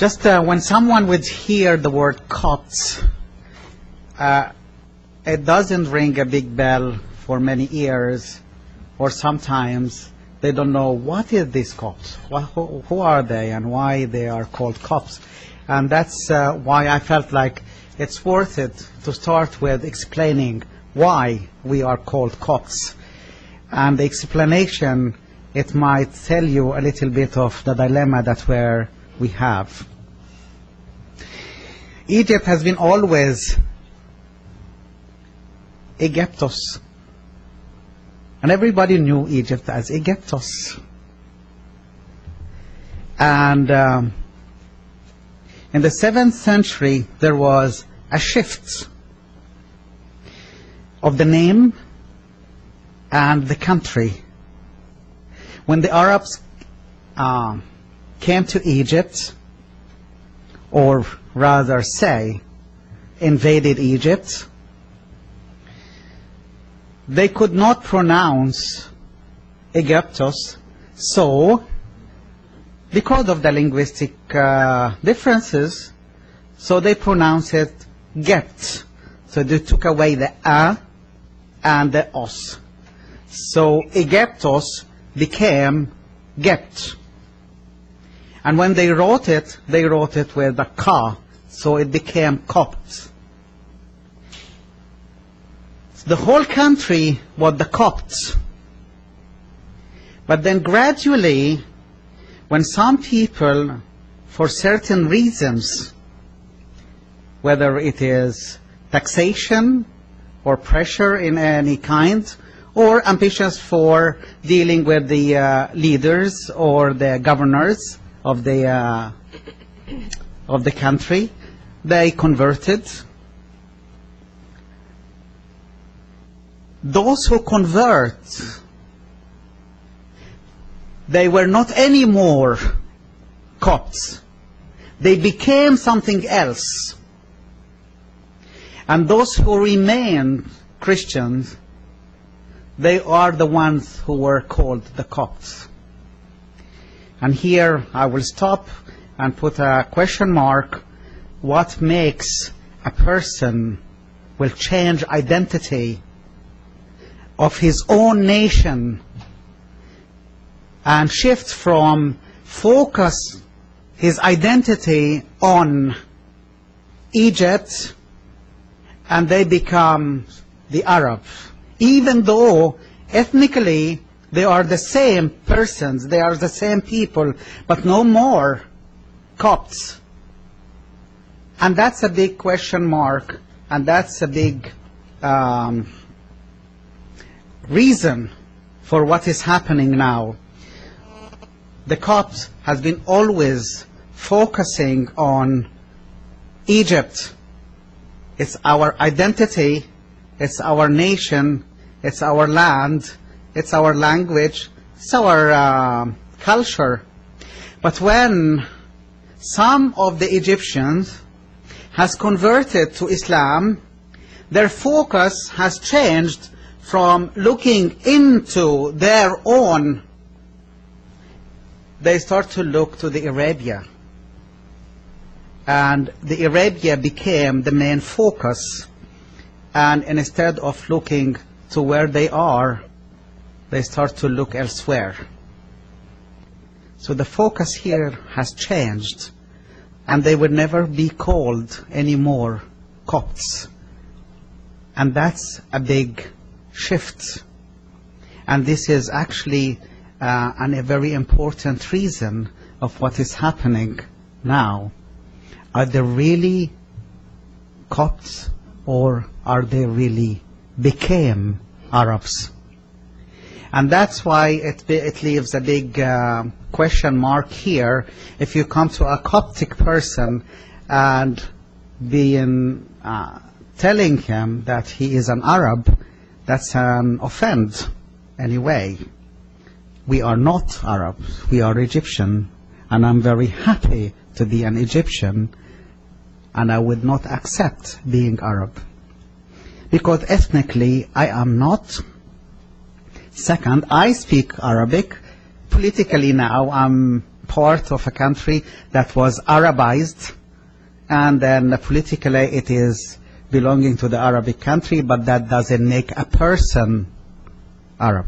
Just when someone would hear the word Copts, it doesn't ring a big bell for many ears, or sometimes they don't know what is this Copts, who are they, and why they are called Copts. And that's why I felt like it's worth it to start with explaining why we are called Copts. And the explanation, it might tell you a little bit of the dilemma that we have. Egypt has been always Aegyptos. And everybody knew Egypt as Aegyptos. And in the 7th century, there was a shift of the name and the country. When the Arabs came to Egypt, or rather say, invaded Egypt, they could not pronounce Aegyptos, so because of the linguistic differences, so they pronounced it Gept. So they took away the A and the Os. So Aegyptos became Gept. And when they wrote it with the Ka, so it became Copt. The whole country was the Copts. But then gradually, when some people, for certain reasons, whether it is taxation or pressure in any kind, or ambitious for dealing with the leaders or the governors of the country, they converted. Those who convert, they were not anymore Copts. They became something else. And those who remained Christians, they are the ones who were called the Copts. And here I will stop and put a question mark. What makes a person will change identity of his own nation and shift from focus his identity on Egypt, and they become the Arabs, even though ethnically they are the same persons, they are the same people, but no more Copts. And that's a big question mark, and that's a big reason for what is happening now. The Copts has been always focusing on Egypt. It's our identity, it's our nation, it's our land, it's our language, it's our culture. But when some of the Egyptians has converted to Islam, their focus has changed from looking into their own. They start to look to the Arabia. And the Arabia became the main focus. And instead of looking to where they are, they start to look elsewhere. So the focus here has changed. And they will never be called anymore Copts. And that's a big shift. And this is actually a very important reason of what is happening now. Are they really Copts, or are they really became Arabs? And that's why it leaves a big question mark here. If you come to a Coptic person and telling him that he is an Arab, that's an offense anyway. We are not Arabs, we are Egyptian, and I'm very happy to be an Egyptian, and I would not accept being Arab. Because ethnically, I am not. Second, I speak Arabic. Politically now, I'm part of a country that was Arabized, and then politically it is belonging to the Arabic country, but that doesn't make a person Arab.